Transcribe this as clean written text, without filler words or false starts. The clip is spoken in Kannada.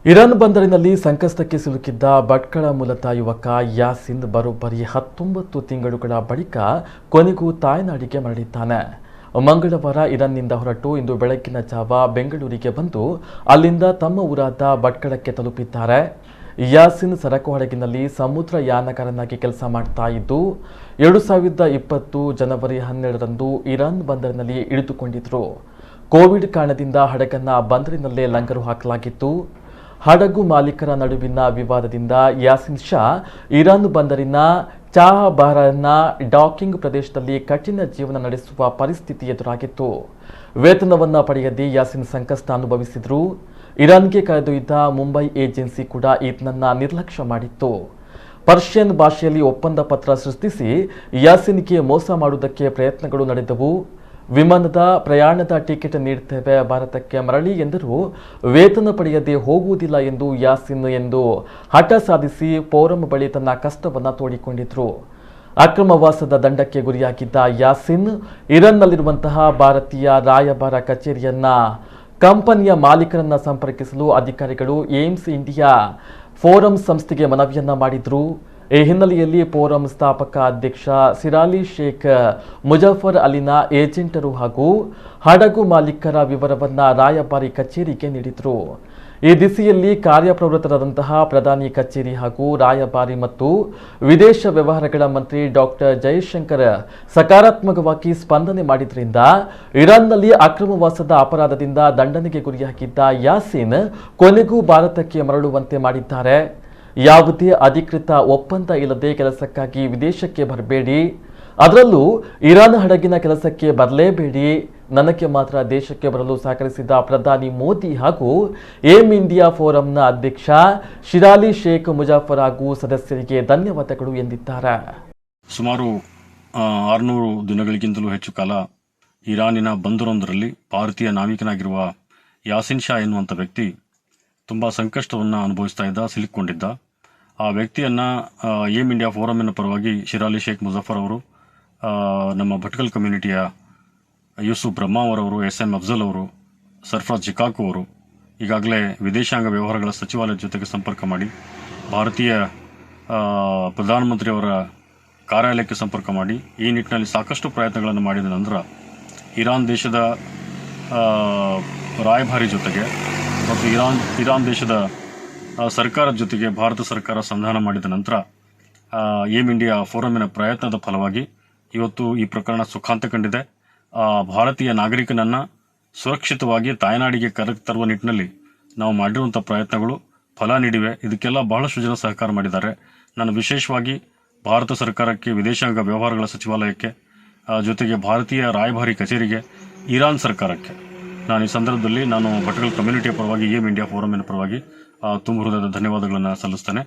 ಇರಾನ್ ಬಂದರಿನಲ್ಲಿ ಸಂಕಷ್ಟಕ್ಕೆ ಸಿಲುಕಿದ್ದ ಭಟ್ಕಳ ಮೂಲದ ಯುವಕ ಯಾಸಿನ್ ಬರೋಬ್ಬರಿ 19 ತಿಂಗಳುಗಳ ಬಳಿಕ ಕೊನೆಗೂ ತಾಯ್ನಾಡಿಗೆ ಮರಳಿದ್ದಾನೆ. ಮಂಗಳವಾರ ಇರಾನ್ನಿಂದ ಹೊರಟು ಇಂದು ಬೆಳಗ್ಗಿನ ಜಾವ ಬೆಂಗಳೂರಿಗೆ ಬಂದು ಅಲ್ಲಿಂದ ತಮ್ಮ ಊರಾದ ಭಟ್ಕಳಕ್ಕೆ ತಲುಪಿದ್ದಾರೆ. ಯಾಸಿನ್ ಸರಕು ಹಡಗಿನಲ್ಲಿ ಸಮುದ್ರ ಯಾನಗಾರನಾಗಿ ಕೆಲಸ ಮಾಡ್ತಾ ಇದ್ದು 2020 ಜನವರಿ 12ರಂದು ಇರಾನ್ ಬಂದರಿನಲ್ಲಿ ಇಳಿದುಕೊಂಡಿದ್ರು. ಕೋವಿಡ್ ಕಾರಣದಿಂದ ಹಡಗನ್ನ ಬಂದರಿನಲ್ಲೇ ಲಂಗರು ಹಾಕಲಾಗಿತ್ತು. ಹಡಗು ಮಾಲೀಕರ ನಡುವಿನ ವಿವಾದದಿಂದ ಯಾಸಿನ್ ಶಾ ಇರಾನ್ ಬಂದರಿನ ಚಾಹಬಾರನ್ನ ಡಾಕಿಂಗ್ ಪ್ರದೇಶದಲ್ಲಿ ಕಠಿಣ ಜೀವನ ನಡೆಸುವ ಪರಿಸ್ಥಿತಿ ಎದುರಾಗಿತ್ತು. ವೇತನವನ್ನ ಪಡೆಯದೆ ಯಾಸಿನ್ ಸಂಕಷ್ಟ ಅನುಭವಿಸಿದ್ರು. ಇರಾನ್ಗೆ ಕರೆದೊಯ್ದ ಮುಂಬೈ ಏಜೆನ್ಸಿ ಕೂಡ ಈತನನ್ನ ನಿರ್ಲಕ್ಷ್ಯ ಮಾಡಿತ್ತು. ಪರ್ಷಿಯನ್ ಭಾಷೆಯಲ್ಲಿ ಒಪ್ಪಂದ ಪತ್ರ ಸೃಷ್ಟಿಸಿ ಯಾಸಿನ್ಗೆ ಮೋಸ ಮಾಡುವುದಕ್ಕೆ ಪ್ರಯತ್ನಗಳು ನಡೆದವು. ವಿಮಾನದ ಪ್ರಯಾಣದ ಟಿಕೆಟ್ ನೀಡುತ್ತೇವೆ, ಭಾರತಕ್ಕೆ ಮರಳಿ ಎಂದರೂ ವೇತನ ಪಡೆಯದೆ ಹೋಗುವುದಿಲ್ಲ ಎಂದು ಯಾಸಿನ್ ಎಂದು ಹಠ ಸಾಧಿಸಿ ಫೋರಂ ಬಳಿ ತನ್ನ ಕಷ್ಟವನ್ನು ತೋಡಿಕೊಂಡಿದ್ರು. ಅಕ್ರಮವಾಸದ ದಂಡಕ್ಕೆ ಗುರಿಯಾಗಿದ್ದ ಯಾಸಿನ್ ಇರಾನ್ನಲ್ಲಿರುವಂತಹ ಭಾರತೀಯ ರಾಯಭಾರ ಕಚೇರಿಯನ್ನ ಕಂಪನಿಯ ಮಾಲೀಕರನ್ನ ಸಂಪರ್ಕಿಸಲು ಅಧಿಕಾರಿಗಳು ಏಮ್ಸ್ ಇಂಡಿಯಾ ಫೋರಂ ಸಂಸ್ಥೆಗೆ ಮನವಿಯನ್ನ ಮಾಡಿದ್ರು. ಈ ಹಿನ್ನೆಲೆಯಲ್ಲಿ ಫೋರಂ ಸ್ಥಾಪಕ ಅಧ್ಯಕ್ಷ ಸಿರಾಲಿ ಶೇಖ್ ಮುಜಫರ್ ಅಲಿನ ಏಜೆಂಟರು ಹಾಗೂ ಹಡಗು ಮಾಲೀಕರ ವಿವರವನ್ನ ರಾಯಭಾರಿ ಕಚೇರಿಗೆ ನೀಡಿದ್ರು. ಈ ದಿಸೆಯಲ್ಲಿ ಕಾರ್ಯಪ್ರವೃತ್ತರಾದಂತಹ ಪ್ರಧಾನಿ ಕಚೇರಿ ಹಾಗೂ ರಾಯಭಾರಿ ಮತ್ತು ವಿದೇಶ ವ್ಯವಹಾರಗಳ ಮಂತ್ರಿ ಡಾಕ್ಟರ್ ಜಯಶಂಕರ್ ಸಕಾರಾತ್ಮಕವಾಗಿ ಸ್ಪಂದನೆ ಮಾಡಿದ್ರಿಂದ ಇರಾನ್ನಲ್ಲಿ ಅಕ್ರಮವಾಸದ ಅಪರಾಧದಿಂದ ದಂಡನೆಗೆ ಗುರಿಯಾಗಿದ್ದ ಯಾಸಿನ್ ಕೊನೆಗೂ ಭಾರತಕ್ಕೆ ಮರಳುವಂತೆ ಮಾಡಿದ್ದಾರೆ. ಯಾವುದೇ ಅಧಿಕೃತ ಒಪ್ಪಂದ ಇಲ್ಲದೆ ಕೆಲಸಕ್ಕಾಗಿ ವಿದೇಶಕ್ಕೆ ಬರಬೇಡಿ, ಅದರಲ್ಲೂ ಇರಾನ್ ಹಡಗಿನ ಕೆಲಸಕ್ಕೆ ಬರಲೇಬೇಡಿ, ನನಗೆ ಮಾತ್ರ ದೇಶಕ್ಕೆ ಬರಲು ಸಹಕರಿಸಿದ ಪ್ರಧಾನಿ ಮೋದಿ ಹಾಗೂ ಏಮ್ ಇಂಡಿಯಾ ಫೋರಂನ ಅಧ್ಯಕ್ಷ ಶಿರಾಲಿ ಶೇಖ್ ಮುಜಾಫರ್ ಹಾಗೂ ಸದಸ್ಯರಿಗೆ ಧನ್ಯವಾದಗಳು ಎಂದಿದ್ದಾರೆ. ಸುಮಾರು 600 ದಿನಗಳಿಗಿಂತಲೂ ಹೆಚ್ಚು ಕಾಲ ಇರಾನಿನ ಬಂದರೊಂದರಲ್ಲಿ ಭಾರತೀಯ ನಾವಿಕನಾಗಿರುವ ಯಾಸಿನ್ ಶಾ ಎನ್ನುವಂಥ ವ್ಯಕ್ತಿ ತುಂಬ ಸಂಕಷ್ಟವನ್ನು ಅನುಭವಿಸ್ತಾ ಇದ್ದ, ಸಿಲುಕೊಂಡಿದ್ದ. ಆ ವ್ಯಕ್ತಿಯನ್ನು ಏಮ್ ಇಂಡಿಯಾ ಫೋರಮಿನ ಪರವಾಗಿ ಶಿರಾಲಿ ಶೇಖ್ ಮುಜಫರ್ ಅವರು, ನಮ್ಮ ಭಟ್ಕಲ್ ಕಮ್ಯುನಿಟಿಯ ಯೂಸುಫ್ ಬ್ರಹ್ಮಾವರವರು, SM ಅಫ್ಜಲ್ ಅವರು, ಸರ್ಫರಾಜ್ ಜಿಕಾಕು ಅವರು ಈಗಾಗಲೇ ವಿದೇಶಾಂಗ ವ್ಯವಹಾರಗಳ ಸಚಿವಾಲಯದ ಜೊತೆಗೆ ಸಂಪರ್ಕ ಮಾಡಿ, ಭಾರತೀಯ ಪ್ರಧಾನಮಂತ್ರಿಯವರ ಕಾರ್ಯಾಲಯಕ್ಕೆ ಸಂಪರ್ಕ ಮಾಡಿ ಈ ನಿಟ್ಟಿನಲ್ಲಿ ಸಾಕಷ್ಟು ಪ್ರಯತ್ನಗಳನ್ನು ಮಾಡಿದ ನಂತರ ಇರಾನ್ ದೇಶದ ರಾಯಭಾರಿ ಜೊತೆಗೆ ಮತ್ತು ಇರಾನ್ ದೇಶದ ಸರ್ಕಾರದ ಜೊತೆಗೆ ಭಾರತ ಸರ್ಕಾರ ಸಂಧಾನ ಮಾಡಿದ ನಂತರ ಏಮ್ ಇಂಡಿಯಾ ಫೋರಮಿನ ಪ್ರಯತ್ನದ ಫಲವಾಗಿ ಇವತ್ತು ಈ ಪ್ರಕರಣ ಸುಖಾಂತ ಕಂಡಿದೆ. ಭಾರತೀಯ ನಾಗರಿಕನನ್ನು ಸುರಕ್ಷಿತವಾಗಿ ತಾಯ್ನಾಡಿಗೆ ಕರೆತರುವ ನಿಟ್ಟಿನಲ್ಲಿ ನಾವು ಮಾಡಿರುವಂಥ ಪ್ರಯತ್ನಗಳು ಫಲ ನೀಡಿವೆ. ಇದಕ್ಕೆಲ್ಲ ಬಹಳಷ್ಟು ಜನ ಸಹಕಾರ ಮಾಡಿದ್ದಾರೆ. ನಾನು ವಿಶೇಷವಾಗಿ ಭಾರತ ಸರ್ಕಾರಕ್ಕೆ, ವಿದೇಶಾಂಗ ವ್ಯವಹಾರಗಳ ಸಚಿವಾಲಯಕ್ಕೆ, ಜೊತೆಗೆ ಭಾರತೀಯ ರಾಯಭಾರಿ ಕಚೇರಿಗೆ, ಇರಾನ್ ಸರ್ಕಾರಕ್ಕೆ ನಾನು ಈ ಸಂದರ್ಭದಲ್ಲಿ ಭಟ್ಕಲ್ ಕಮ್ಯುನಿಟಿಯ ಪರವಾಗಿ, ಏಮ್ ಇಂಡಿಯಾ ಫೋರಮಿನ ಪರವಾಗಿ ತುಂಬ ಹೃದಯದ ಧನ್ಯವಾದಗಳನ್ನು ಸಲ್ಲಿಸ್ತೇನೆ.